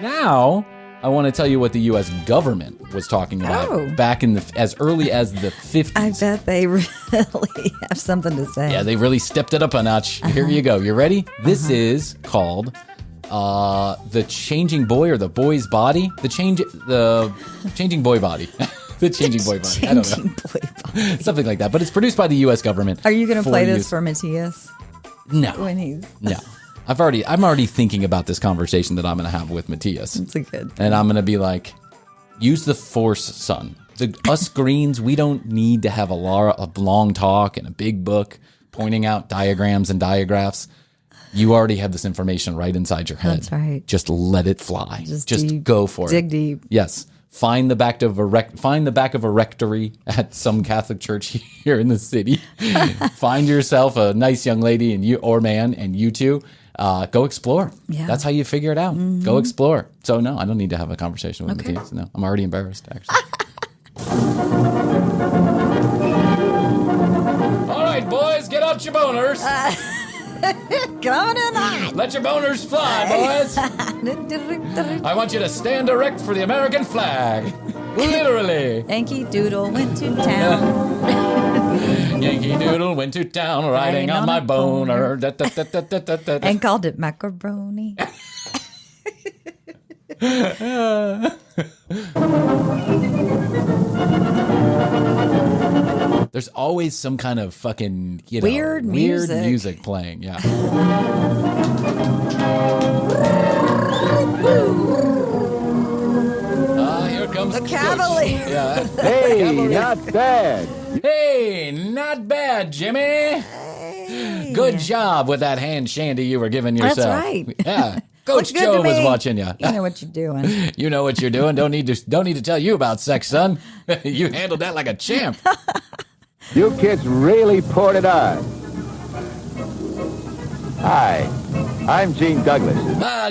Now, I want to tell you what the U.S. government was talking about back in as early as the 50s. I bet they really have something to say. Yeah, they really stepped it up a notch. Here you go. You ready? This is called the changing boy or the boy's body. The changing boy body. The changing boy body. I don't know. Boy body. Something like that. But it's produced by the U.S. government. Are you going to play this for Matthias? No. When he's... No. I'm already thinking about this conversation that I'm going to have with Matthias. It's a good. And I'm going to be like, use the force, son. Us greens, we don't need to have a long talk and a big book pointing out diagrams and diagraphs. You already have this information right inside your head. That's right. Just let it fly. Just go for it. Dig deep. Yes. Find the back of a rectory at some Catholic church here in the city. Find yourself a nice young lady and you two. Go explore. Yeah. That's how you figure it out. Mm-hmm. Go explore. So no, I don't need to have a conversation with Matthias. No, I'm already embarrassed, actually. All right, boys, get out your boners. Coming in hot. Let your boners fly, boys. I want you to stand erect for the American flag. Literally. Yankee Doodle went to town. Yankee Doodle went to town riding on my boner. And called it macaroni. There's always some kind of fucking weird music playing. Yeah. Here comes the Cavalier. Yeah. Hey, not bad. Hey, not bad, Jimmy. Hey. Good job with that hand shandy you were giving yourself. That's right. Yeah. Coach Joe was watching you. You know what you're doing. You know what you're doing. Don't need to tell you about sex, son. You handled that like a champ. You kids really poured it on. Hi, I'm Gene Douglas.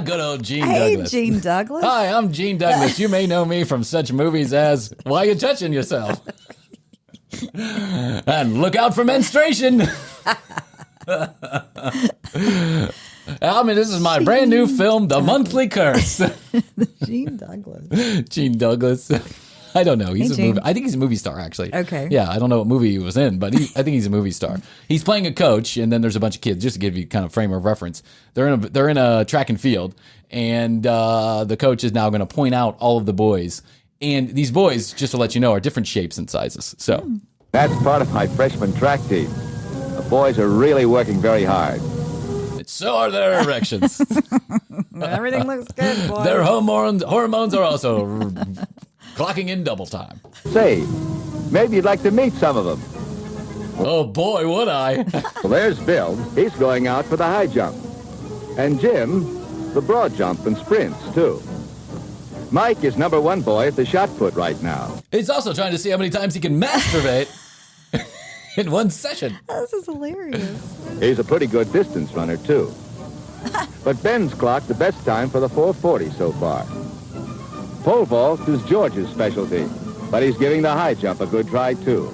Good old Gene Hey, Douglas. Gene Douglas. Hi, I'm Gene Douglas. You may know me from such movies as Why You Touching Yourself? And Look Out for Menstruation. This is my brand new film, The Monthly Curse. Gene Douglas. Gene Douglas. I don't know. I think he's a movie star, actually. Okay. Yeah, I don't know what movie he was in, but I think he's a movie star. He's playing a coach, and then there's a bunch of kids. Just to give you kind of frame of reference, they're in a track and field, and the coach is now going to point out all of the boys. And these boys, just to let you know, are different shapes and sizes. So that's part of my freshman track team. The boys are really working very hard. So are their erections. Everything looks good, boys. Their hormones are also clocking in double time. Say, maybe you'd like to meet some of them. Oh, boy, would I. Well, there's Bill. He's going out for the high jump. And Jim, the broad jump and sprints, too. Mike is number one boy at the shot put right now. He's also trying to see how many times he can masturbate in one session. This is hilarious. He's a pretty good distance runner, too. But Ben's clocked the best time for the 440 so far. Pole vault is George's specialty, but he's giving the high jump a good try, too.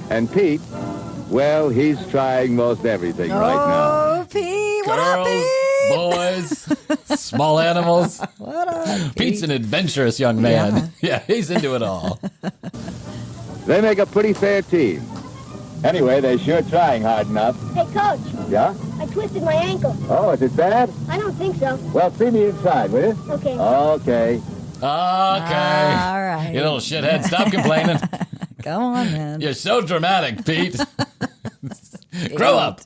And Pete, well, he's trying most everything right now. Oh, Pete, what Girls, up, Pete? boys, small animals. What up, Pete? Pete's an adventurous young man. Yeah, he's into it all. They make a pretty fair team. Anyway, they're sure trying hard enough. Hey, Coach. Yeah? I twisted my ankle. Oh, is it bad? I don't think so. Well, see me inside, will you? Okay. Okay. Okay. All right. You little shithead, stop complaining. Come on, man. You're so dramatic, Pete. Grow up.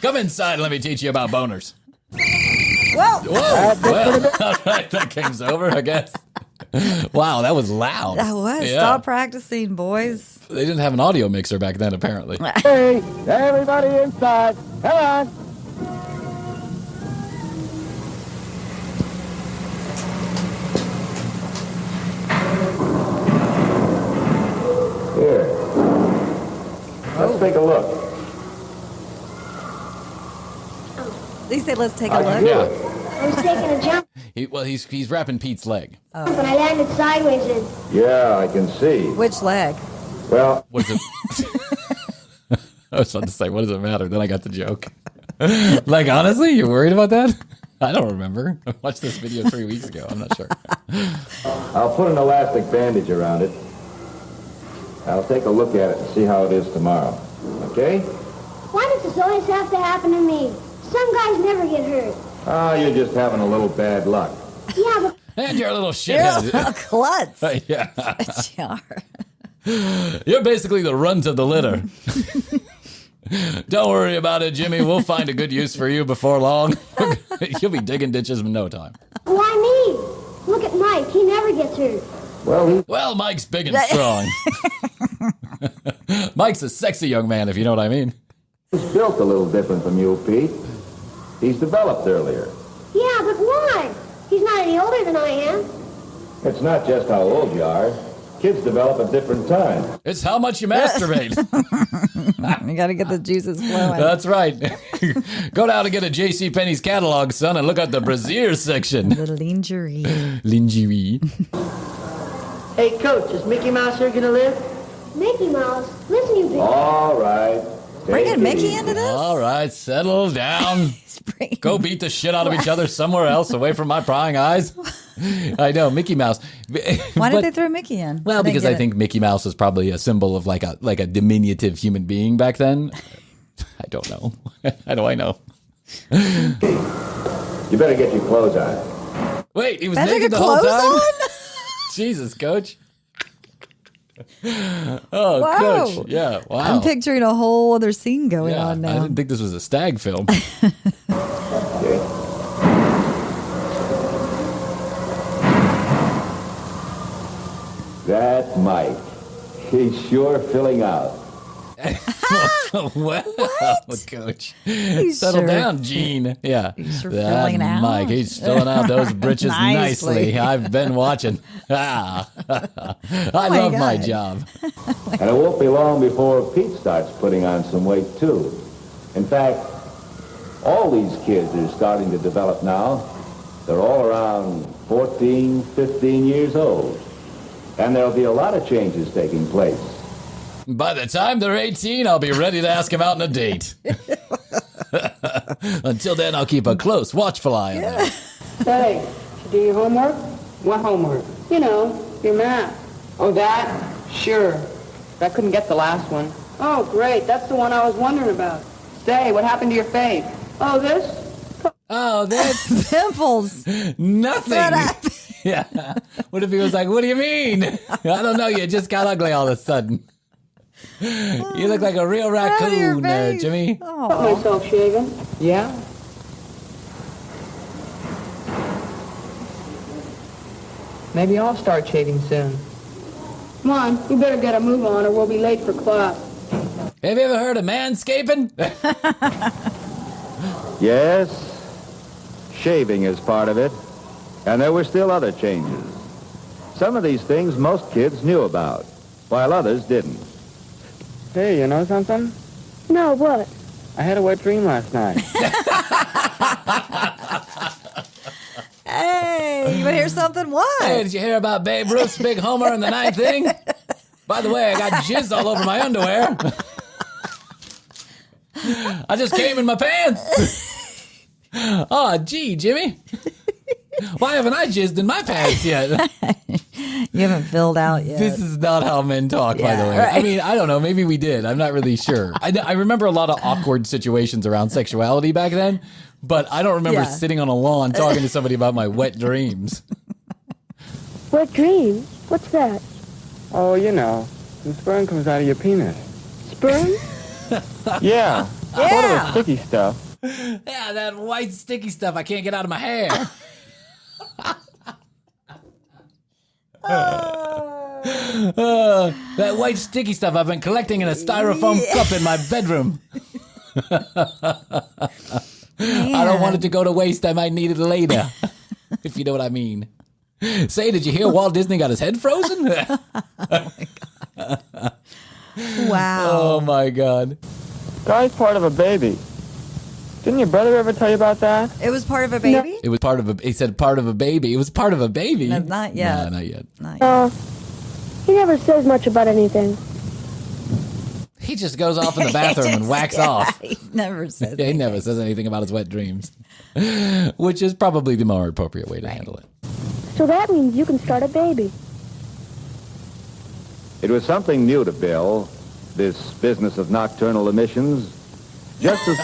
Come inside and let me teach you about boners. Whoa. Whoa. Well, all right, that game's over, I guess. Wow, that was loud. That was. Yeah. Stop practicing, boys. They didn't have an audio mixer back then, apparently. Hey, everybody inside. Come on. Here. Let's take a look. They said, let's take a look. Yeah. I was taking a jump, He's wrapping Pete's leg. and I landed sideways and... Yeah, I can see. Which leg? Well, What is it? I was about to say, what does it matter? Then I got the joke. Like, honestly, you're worried about that? I don't remember. I watched this video 3 weeks ago. I'm not sure. I'll put an elastic bandage around it. I'll take a look at it and see how it is tomorrow. Okay? Why does this always have to happen to me? Some guys never get hurt. Ah, you're just having a little bad luck. Yeah, but And you're a little You're a shithead. little klutz. Yeah. You are. You're basically the runt of the litter. Don't worry about it, Jimmy. We'll find a good use for you before long. You'll be digging ditches in no time. why me? Look at Mike. He never gets hurt. Well, Mike's big and strong. Mike's a sexy young man, if you know what I mean. He's built a little different from you, Pete. He's developed earlier. Yeah, but why? He's not any older than I am. It's not just how old you are. Kids develop at different times. It's how much you masturbate. You got to get the juices flowing. That's right. Go down and get a JCPenney's catalog, son, and look at the brassiere section. The lingerie. Lingerie. Hey, Coach, is Mickey Mouse here gonna live? Mickey Mouse. Listen, you big... All right. Bringing Take it Mickey easy. into this? All right, settle down. Bringing- Go beat the shit out of each other somewhere else, away from my prying eyes. I know, Mickey Mouse. Why did they throw Mickey in? Well, because I think Mickey Mouse was probably a symbol of like a diminutive human being back then. I don't know. How do I know? You better get your clothes on. Wait, he was Better naked get the whole clothes time? on? Jesus, Coach. Oh, Wow. Coach. Yeah, wow. I'm picturing a whole other scene going yeah, on I now. didn't think this was a stag film. Okay. That's Mike. He's sure filling out. Wow, Coach. He's Settle sure- down, Gene. Yeah. He's sure That filling out. Mike, he's filling out those britches nicely. Nicely. I've been watching. I my love my God. job. And it won't be long before Pete starts putting on some weight, too. In fact, all these kids are starting to develop now. They're all around 14, 15 years old. And there'll be a lot of changes taking place. By the time they're 18, I'll be ready to ask him out on a date. Until then, I'll keep a close watchful eye on them. Hey, did you do your homework? What homework? You know, your math. Oh, that? Sure. I couldn't get the last one. Oh, great. That's the one I was wondering about. Say, what happened to your face? Oh, this? Oh, that's Pimples. nothing. What happened? Yeah. What if he was like, what do you mean? I don't know. You just got ugly all of a sudden. You look like a real Proud of your raccoon, face. Jimmy. Got Aw. myself shaven. Yeah? Maybe I'll start shaving soon. Come on, you better get a move on or we'll be late for class. Have you ever heard of manscaping? Yes, shaving is part of it. And there were still other changes. Some of these things most kids knew about, while others didn't. Hey, you know something? No, what? I had a wet dream last night. Hey, you want to hear something? What? Hey, did you hear about Babe Ruth's big homer in the ninth inning? By the way, I got jizz all over my underwear. I just came in my pants. Oh, gee, Jimmy. Why haven't I jizzed in my pants yet? You haven't filled out yet. This is not how men talk, by the Yeah, way. right. I mean, I don't know. Maybe we did. I'm not really sure. I remember a lot of awkward situations around sexuality back then, but I don't remember Yeah. sitting on a lawn talking to somebody about my wet dreams. What dream? What's that? Oh, you know, some sperm comes out of your penis. Sperm? Yeah. Sort of Yeah. a sticky stuff. Yeah, that white sticky stuff I can't get out of my hair. That white sticky stuff I've been collecting in a styrofoam cup in my bedroom. I don't want it to go to waste. I might need it later, if you know what I mean. Say, did you hear Walt Disney got his head frozen? Wow. Oh, my God. Guy's part of a baby. Didn't your brother ever tell you about that? It was part of a baby? It was part of a, he said part of a baby. It was part of a baby. No, not yet. No, not yet. Not yet. He never says much about anything. He just goes off in the bathroom and whacks off. He never says. He never says anything about his wet dreams, which is probably the more appropriate way to handle it. So that means you can start a baby. It was something new to Bill, this business of nocturnal emissions. Just as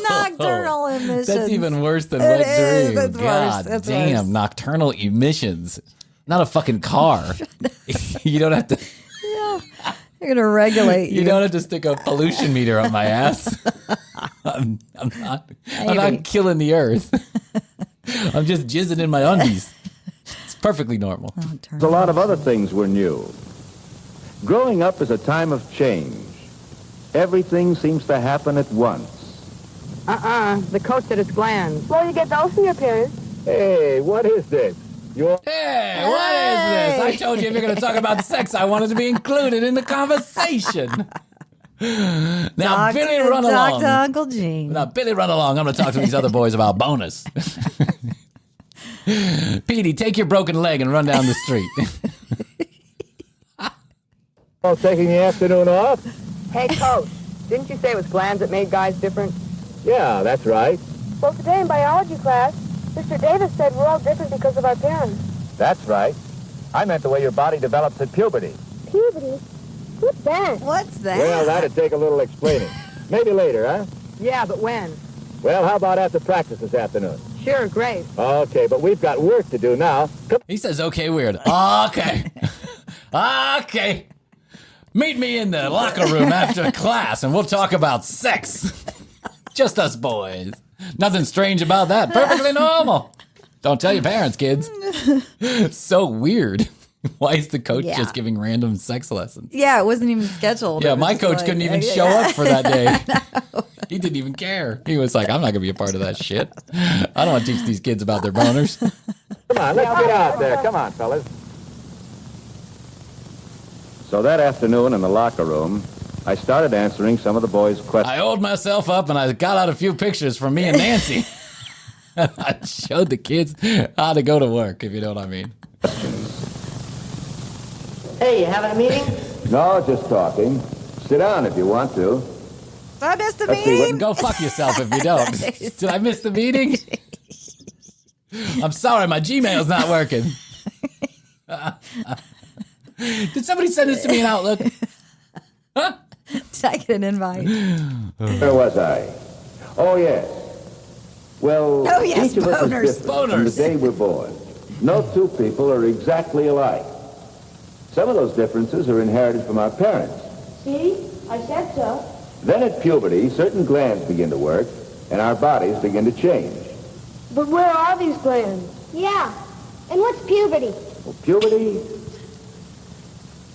Nocturnal emissions. That's even worse than wet is. dreams. That's God worse. That's damn, worse. nocturnal emissions. Not a fucking car. You don't have to. Yeah. You're gonna regulate you. You don't have to stick a pollution meter on my ass. I'm not killing the earth. I'm just jizzing in my undies. It's perfectly normal. a lot of other things were new. Growing up is a time of change. Everything seems to happen at once. The coach said it's glands. Well, you get those from your parents. Hey, what is this? Hey, what is this? I told you if you're going to talk about sex, I wanted to be included in the conversation. Now, Billy, run Talk along. to Uncle Gene. Now, Billy, run along. I'm going to talk to these other boys about bonus. Petey, take your broken leg and run down the street. Oh, taking the afternoon off? Hey, coach, didn't you say it was glands that made guys different? Yeah, that's right. Well, today in biology class, Mr. Davis said we're all different because of our parents. That's right. I meant the way your body develops at puberty. Puberty? What's that? What's that? Well, that'd take a little explaining. Maybe later, huh? Yeah, but when? Well, how about after practice this afternoon? Sure, great. Okay, but we've got work to do now. He says, okay, weird. Okay. Okay. Meet me in the locker room after class and we'll talk about sex. Just us boys. Nothing strange about that. Perfectly normal. Don't tell your parents, kids. So weird. Why is the coach just giving random sex lessons? Yeah, it wasn't even scheduled. Yeah, It was my just coach like, couldn't even show up for that day. He didn't even care. He was like, I'm not going to be a part of that shit. I don't want to teach these kids about their boners. Come on, let's get out there. Come on, fellas. So that afternoon in the locker room, I started answering some of the boys' questions. I oiled myself up and I got out a few pictures from me and Nancy. I showed the kids how to go to work, if you know what I mean. Hey, you having a meeting? No, just talking. Sit down if you want to. I missed the Let's see, meeting. Go fuck yourself if you don't. Did I miss the meeting? I'm sorry, my Gmail's not working. Did somebody send this to me in Outlook? Huh? Did I get an invite? Where was I? Oh, yes. Well, Oh, yes, each of us boners. is different from the Boners. day we're born. No two people are exactly alike. Some of those differences are inherited from our parents. See? I said so. Then at puberty, certain glands begin to work, and our bodies begin to change. But where are these glands? Yeah. And what's puberty? Well, puberty...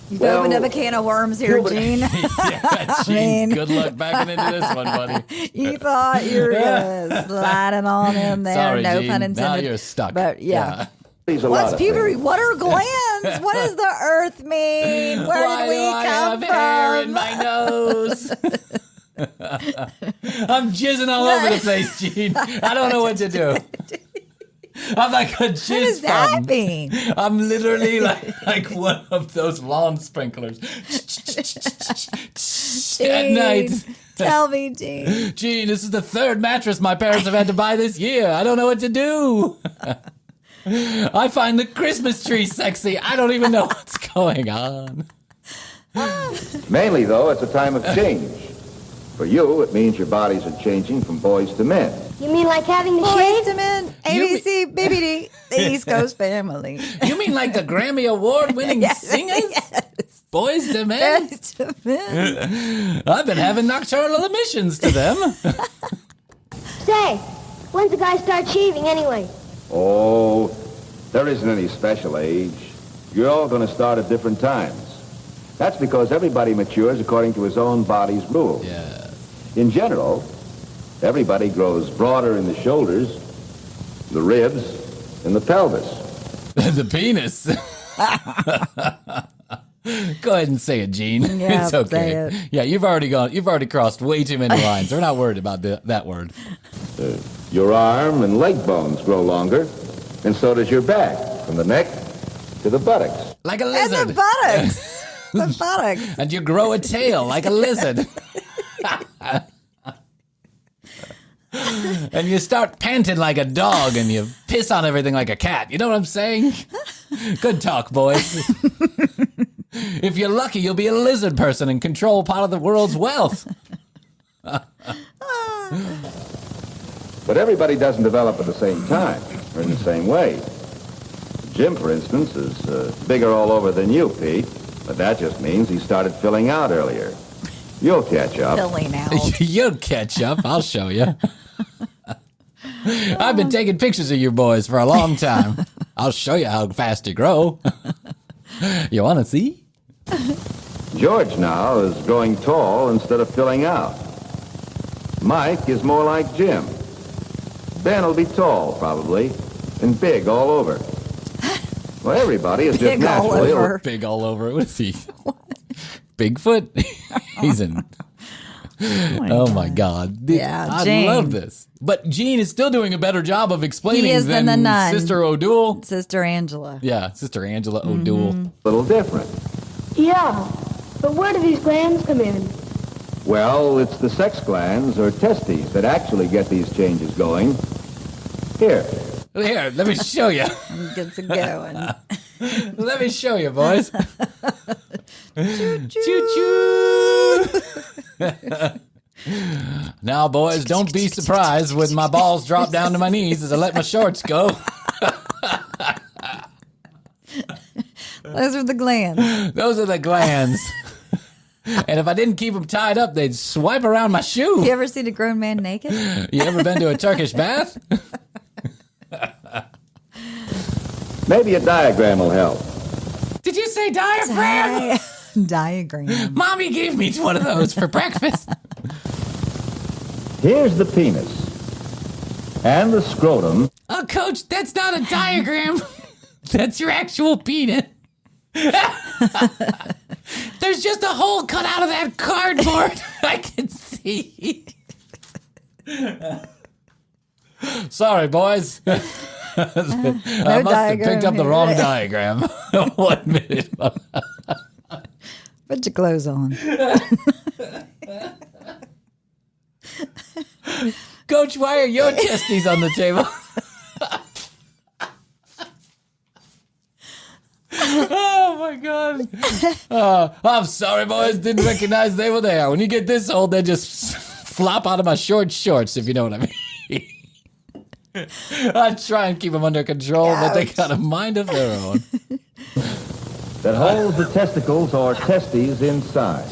You've Well, opened up a can of worms here, puberty- Gene. Yeah, Gene, mean- good luck backing into this one, buddy. You thought you were sliding on in there. Sorry, no Gene. pun Now you're you're stuck. But yeah. There's a What's lot of puberty? things. What are glands? What does the earth mean? Where Why did we do I come have hair in from? my nose? I'm jizzing all over the place, Gene. I don't know what to do. I'm like a What does jizz that fountain. mean? I'm literally like one of those lawn sprinklers. At night. Tell me, Gene. Gene, this is the third mattress my parents have had to buy this year. I don't know what to do. I find the Christmas tree sexy. I don't even know what's going on. Mainly, though, it's a time of change. For you, it means your bodies are changing from boys to men. You mean like having the Boys shave? to men, ABC, BBD, the East Coast family. You mean like the Grammy Award-winning singers? Yes. Boys to men? Boys to men. I've been having nocturnal emissions to them. Say, when's the guy start shaving anyway? Oh, there isn't any special age. You're all going to start at different times. That's because everybody matures according to his own body's rules. Yeah. In general, everybody grows broader in the shoulders, the ribs, and the pelvis. The penis. Go ahead and say it, Gene. Yeah, it's okay. say it. Yeah, you've already crossed way too many lines. We're not worried about that word. Your arm and leg bones grow longer, and so does your back, from the neck to the buttocks. Like a And lizard. the buttocks. The buttocks. And you grow a tail like a lizard. And you start panting like a dog and you piss on everything like a cat. You know what I'm saying? Good talk, boys. If you're lucky, you'll be a lizard person and control part of the world's wealth. But everybody doesn't develop at the same time or in the same way. Jim, for instance, is bigger all over than you, Pete. But that just means he started filling out earlier. You'll catch up. Filling out. You'll catch up. I'll show you. I've been taking pictures of you boys for a long time. I'll show you how fast you grow. You want to see? George now is growing tall instead of filling out. Mike is more like Jim. Ben will be tall, probably, and big all over. Well, everybody is just Big all naturally... over. Big all over. What is he? Bigfoot? He's in... Oh my God. Yeah, I Gene. love this. But Gene is still doing a better job of explaining He is than than the nun. Sister O'Doul. Sister Angela. Yeah, Sister Angela O'Doul. little different. Yeah, but where do these glands come in? Well, it's the sex glands or testes that actually get these changes going. Here, Here, let me show you. Gets it going. Let me show you, boys. Choo-choo. Now, boys, don't be surprised when my balls drop down to my knees as I let my shorts go. Those are the glands. Those are the glands. And if I didn't keep them tied up, they'd swipe around my shoe. You ever seen a grown man naked? You ever been to a Turkish bath? maybe a diagram will help. Did you say diaphragm? Diagram. Mommy gave me one of those for breakfast. Here's the penis and the scrotum. Oh, Coach, that's not a diagram. That's your actual penis. There's just a hole cut out of that cardboard. I can see. Sorry, boys. I must have picked up the wrong diagram. 1 minute. Put your clothes on. Coach, why are your testes on the table? Oh my God. I'm sorry, boys. Didn't recognize they were there. When you get this old, they just flop out of my shorts, if you know what I mean. I try and keep them under control, but they got a mind of their own. That holds the testicles or testes inside.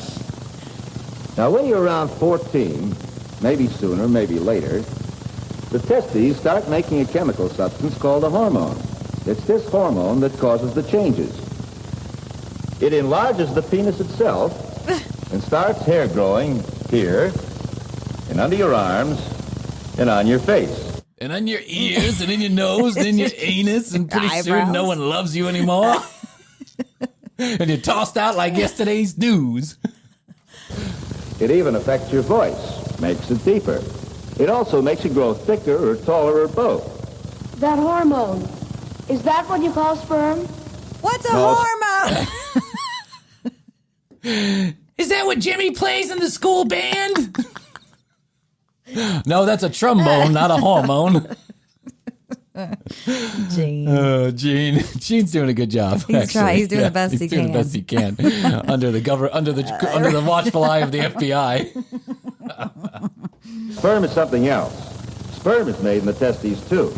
Now, when you're around 14, maybe sooner, maybe later, the testes start making a chemical substance called a hormone. It's this hormone that causes the changes. It enlarges the penis itself and starts hair growing here and under your arms and on your face. And on your ears, and in your nose, and in your anus, and pretty soon no one loves you anymore. And you're tossed out like yesterday's news. It even affects your voice, makes it deeper. It also makes you grow thicker or taller or both. That hormone. Is that what you call sperm? What's a hormone? Is that what Jimmy plays in the school band? No, that's a trombone, not a hormone. Gene. Gene. Gene's doing a good job. He's trying. He's doing the best he doing can. the best he can under the watchful eye of the FBI. Sperm is something else. Sperm is made in the testes, too.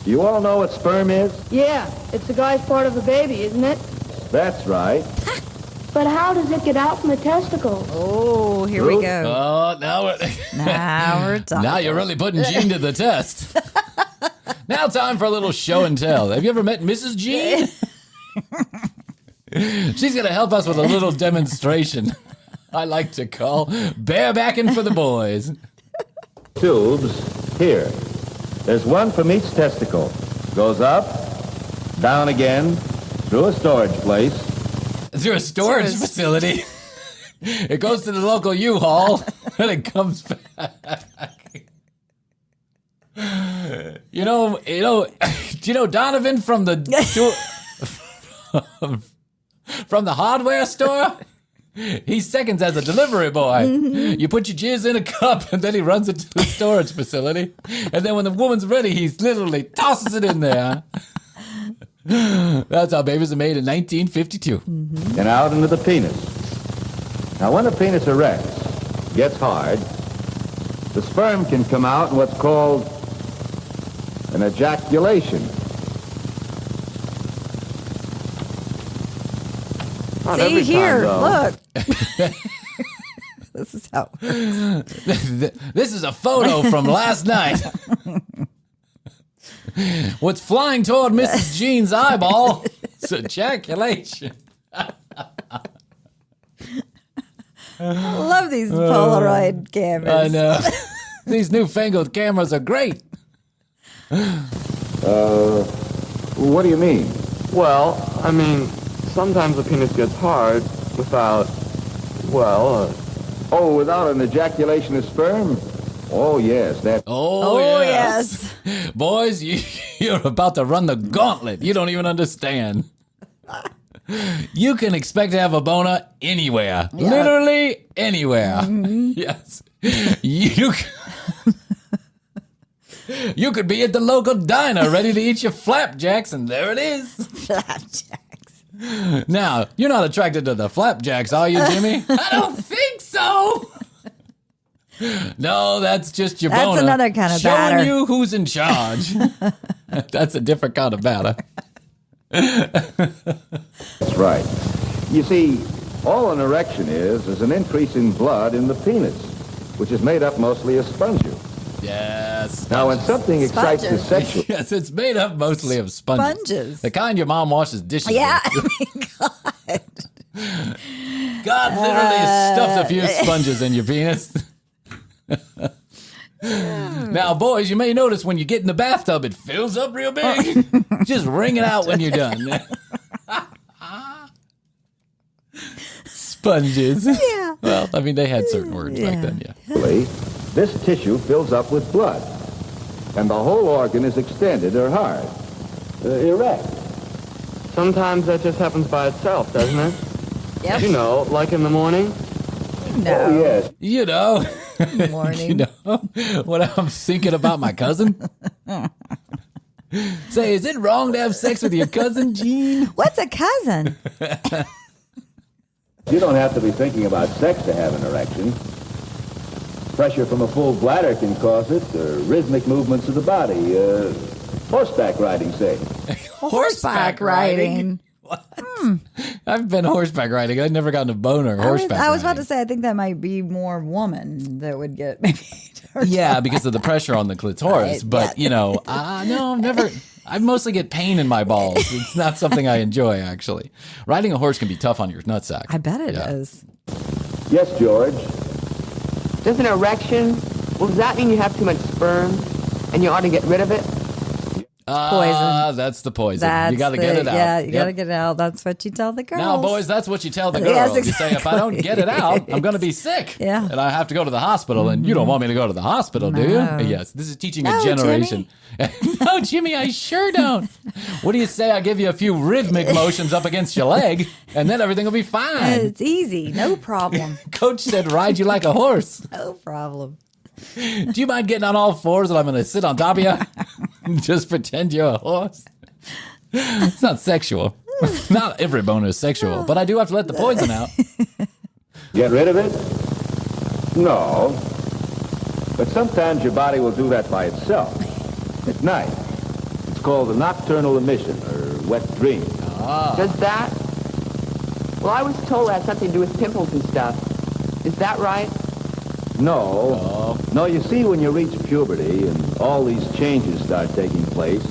Do you all know what sperm is? Yeah, it's the guy's part of the baby, isn't it? That's right. But how does it get out from the testicles? Oh, here we go. Oh, now Now we're talking. now you're really putting Gene to the test. Now time for a little show and tell. Have you ever met Mrs. Gene? She's going to help us with a little demonstration I like to call barebacking for the boys. Tubes here. There's one from each testicle. Goes up, down again, through a storage place. Through a storage facility. It goes to the local U-Haul, and it comes back. You know Donovan from the from the hardware store. He's seconds as a delivery boy. You put your jizz in a cup, and then he runs it to the storage facility. And then when the woman's ready, he literally tosses it in there. That's how babies are made in 1952. And out into the penis. Now, when the penis erects, gets hard, the sperm can come out in what's called an ejaculation. Not See every here, time, though. look. This is how it works. This is a photo from last night. What's flying toward Mrs. Jean's eyeball is ejaculation. I love these Polaroid cameras. I know. These newfangled cameras are great. What do you mean? Well, I mean, sometimes the penis gets hard without, Oh, without an ejaculation of sperm? Oh, yes, that... Oh, yes. Boys, you're about to run the gauntlet. You don't even understand. You can expect to have a boner anywhere. Yeah. Literally anywhere. Yes. You could be at the local diner ready to eat your flapjacks, and there it is. Flapjacks. Now, you're not attracted to the flapjacks, are you, Jimmy? I don't think so. No, that's just your boner. That's another kind of showing batter. you who's in charge. That's a different kind of batter. That's right. You see, all an erection is an increase in blood in the penis, which is made up mostly of sponges. Yes. Now, when something excites the Sponges. sexual... Yes, it's made up mostly of sponges. Sponges. The kind your mom washes dishes Yeah. with. I mean, God. God literally stuffed a few sponges in your penis. Now, boys, you may notice when you get in the bathtub, it fills up real big. Just wring it out when you're done. Sponges. Yeah. Well, I mean, they had certain words back then, yeah. This tissue fills up with blood, and the whole organ is extended or hard, erect. sometimes that just happens by itself, doesn't it? Yep. You know, like in the morning. No. Oh, yes. You know. Morning. You know what I'm thinking about my cousin? Say, is it wrong to have sex with your cousin, Gene? What's a cousin? You don't have to be thinking about sex to have an erection. Pressure from a full bladder can cause it, or rhythmic movements of the body, horseback riding, say. Horseback riding. What? I've been horseback riding. I've never gotten a boner horseback I was about riding. to say, I think that might be more woman that would get maybe. Yeah, because of the pressure on the clitoris. Right, But, yeah. you know, no, I've never... I mostly get pain in my balls. It's not something I enjoy, actually. Riding a horse can be tough on your nutsack. I bet it is. Yes, George. Does an erection, well, does that mean you have too much sperm and you ought to get rid of it? Poison. That's the poison. That's You got to get it out. Yeah, you Yep. got to get it out. That's what you tell the girls. Now, boys, that's what you tell the Yes, girls. You say, if I don't get it out, I'm going to be sick. Yeah. And I have to go to the hospital. And you don't want me to go to the hospital, do you? No. Yes. This is teaching No, a generation. No, Jimmy, I sure don't. What do you say I give you a few rhythmic motions up against your leg, and then everything will be fine? It's easy. No problem. Coach said ride you like a horse. No problem. Do you mind getting on all fours and I'm going to sit on top of you? Just pretend you're a horse? It's not sexual. Not every boner is sexual, but I do have to let the poison out. Get rid of it? No. But sometimes your body will do that by itself. At night. It's called a nocturnal emission, or wet dream. Does that? Well, I was told it had something to do with pimples and stuff. Is that right? No. No, you see, when you reach puberty and all these changes start taking place,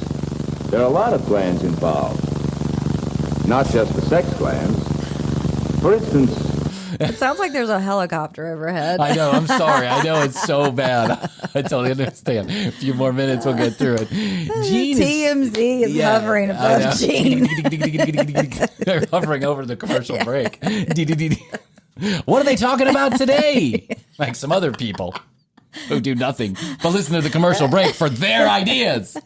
there are a lot of glands involved. Not just the sex glands. For instance, It sounds like there's a helicopter overhead. I know. I'm sorry. I know it's so bad. I totally understand. A few more minutes, we'll get through it. Gene TMZ is Yeah, hovering I above know. Gene. They're hovering over the commercial break. What are they talking about today? Like some other people who do nothing but listen to the commercial break for their ideas.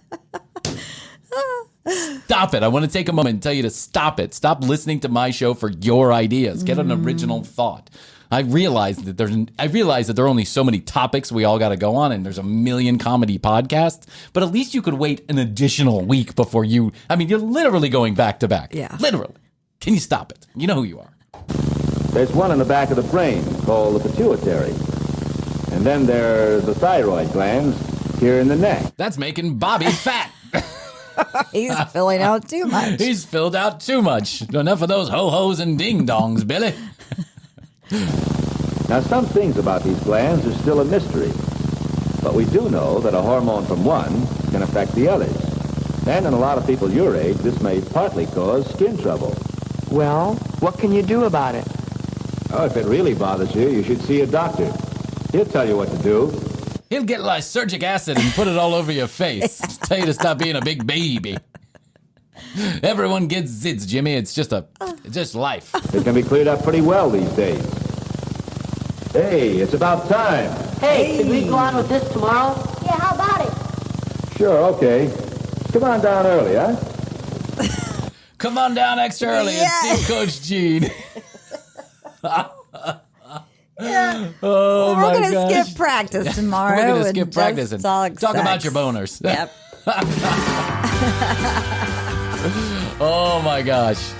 stop it. I want to take a moment and tell you to stop it. Stop listening to my show for your ideas. Get an original thought. I realize that there are only so many topics we all got to go on, and there's a million comedy podcasts. But at least you could wait an additional week before you're literally going back to back. Yeah. Literally. Can you stop it? You know who you are. There's one in the back of the brain called the pituitary. And then there are the thyroid glands here in the neck. That's making Bobby fat. He's filling out too much. He's filled out too much. Enough of those ho-hos and ding-dongs, Billy. Now, some things about these glands are still a mystery. But we do know that a hormone from one can affect the others. And in a lot of people your age, this may partly cause skin trouble. Well, what can you do about it? Oh, if it really bothers you, you should see a doctor. He'll tell you what to do. He'll get lysergic acid and put it all over your face. Tell you to stop being a big baby. Everyone gets zits, Jimmy. It's just life. It can be cleared up pretty well these days. Hey, it's about time. Hey, can we go on with this tomorrow? Yeah, how about it? Sure, okay. Come on down early, huh? Come on down extra early and see Coach Gene. Oh, We're my going to gosh. skip practice tomorrow. We're going to and skip practice and talk about sex. your boners. Yep. Oh, my gosh.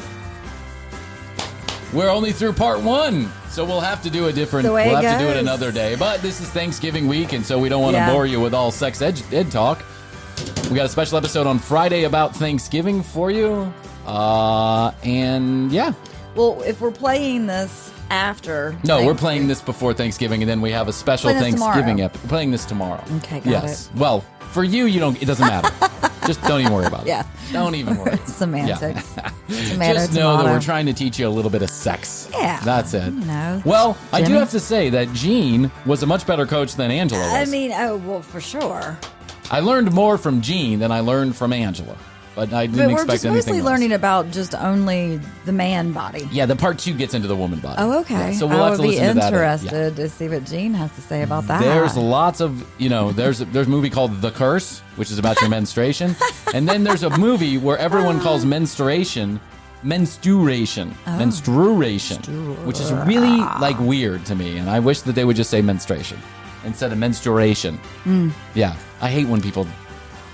We're only through part 1, so we'll have to do a different. The way We'll it have to do it goes. another day. But this is Thanksgiving week, and so we don't want to Yeah. bore you with all sex ed talk. We got a special episode on Friday about Thanksgiving for you. And yeah. Well, if we're playing this after. No, we're playing this before Thanksgiving, and then we have a special Playing this Thanksgiving tomorrow. episode. We're playing this tomorrow. Okay, got yes. Well, for you, it doesn't matter. Just don't even worry about it. Yeah. Don't even worry. Semantics. Yeah. Tomato, Just know that tomato. we're trying to teach you a little bit of sex. Yeah. That's it. You know, Well, I do Jimmy? have to say that Gene was a much better coach than Angela was. I mean, for sure. I learned more from Gene than I learned from Angela. But I didn't But we're expect just anything mostly less. learning about just only the man body. Yeah, the part 2 gets into the woman body. Oh, okay. Yeah, so we'll I have would to be listen to that. interested to see what Gene has to say about that. There's lots of, there's a movie called The Curse, which is about your menstruation. And then there's a movie where everyone calls menstruation, menstruation, which is really weird to me. And I wish that they would just say menstruation instead of menstruation. Yeah, I hate when people.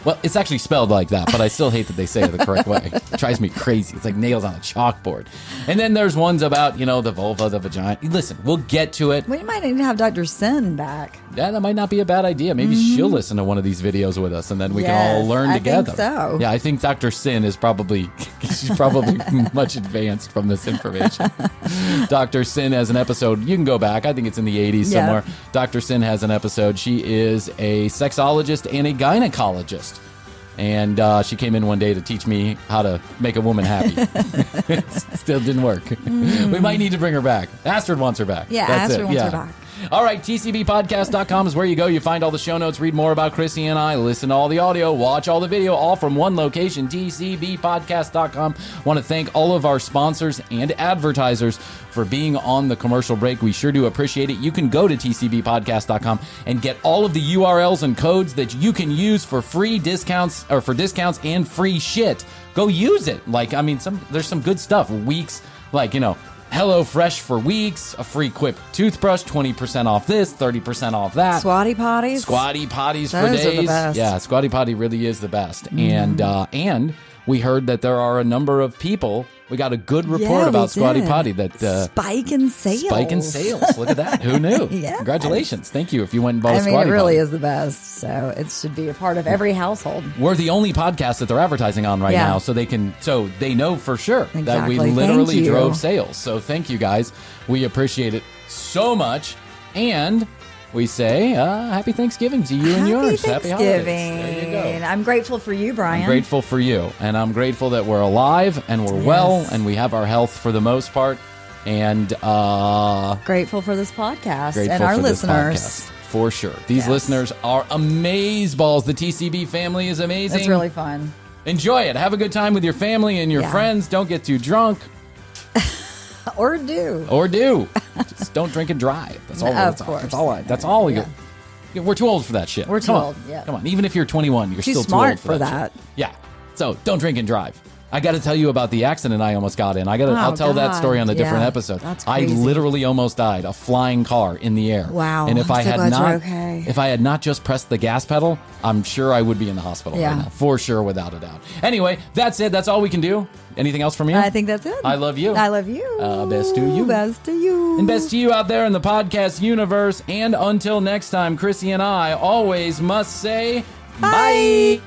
Well, it's actually spelled like that, but I still hate that they say it the correct way. It drives me crazy. It's like nails on a chalkboard. And then there's ones about, the vulva, the vagina. Listen, we'll get to it. We might need to have Dr. Sin back. Yeah, that might not be a bad idea. Maybe she'll listen to one of these videos with us, and then we can all Yes, learn I together. think so. Yeah, I think Dr. Sin is she's probably much advanced from this information. Dr. Sin has an episode. You can go back. I think it's in the 80s Yeah. somewhere. Dr. Sin has an episode. She is a sexologist and a gynecologist. And she came in one day to teach me how to make a woman happy. It still didn't work. We might need to bring her back. Astrid wants her back. Yeah, That's Astrid it. wants Yeah. her back. All right, tcbpodcast.com is where you go. You find all the show notes, read more about Krissy and I, listen to all the audio, watch all the video, all from one location, tcbpodcast.com. Want to thank all of our sponsors and advertisers for being on the commercial break. We sure do appreciate it. You can go to tcbpodcast.com and get all of the URLs and codes that you can use for free discounts or for discounts and free shit. Go use it. There's some good stuff. Weeks, Hello Fresh for weeks, a free Quip toothbrush, 20% off this, 30% off that. Squatty potties. Squatty potties for Those are days. the best. Yeah, Squatty Potty really is the best. And we heard that there are a number of people. We got a good report Yeah, about we Squatty did. Potty that Spike in sales. spike in sales. Look at that. Who knew? Yes. Congratulations. Thank you if you went and bought a I mean, Squatty it really Potty. is the best. So it should be a part of every household. We're the only podcast that they're advertising on right Yeah. now, so they know for sure that Exactly. we Thank literally you. drove sales. So thank you guys. We appreciate it so much. And we say happy Thanksgiving to you and yours. Happy holidays. There you go. I'm grateful for you, Brian. I'm grateful for you, and I'm grateful that we're alive and we're well and we have our health for the most part, and Grateful for this podcast grateful and our for this listeners. podcast, for sure. These Yes. listeners are amazeballs. The TCB family is amazing. It's really fun. Enjoy it. Have a good time with your family and your Yeah. friends. Don't get too drunk, Or do. or do. Just don't drink and drive. That's all. Of course. That's all we Yeah. get. We're too old for that shit. We're too Come on. old, yeah. Come on. Even if you're 21, you're Too still smart too old for for that. shit. Yeah. So don't drink and drive. I got to tell you about the accident I almost got in. I'll tell that story on a different episode. That's I crazy. literally almost died. A flying car in the air. Wow. And if I'm I so had glad not, you're okay. if I had not just pressed the gas pedal, I'm sure I would be in the hospital right now, for sure, without a doubt. Anyway, that's it. That's all we can do. Anything else from you? I think that's it. I love you. I love you. Best to you. Best to you. And best to you out there in the podcast universe. And until next time, Krissy and I always must say bye.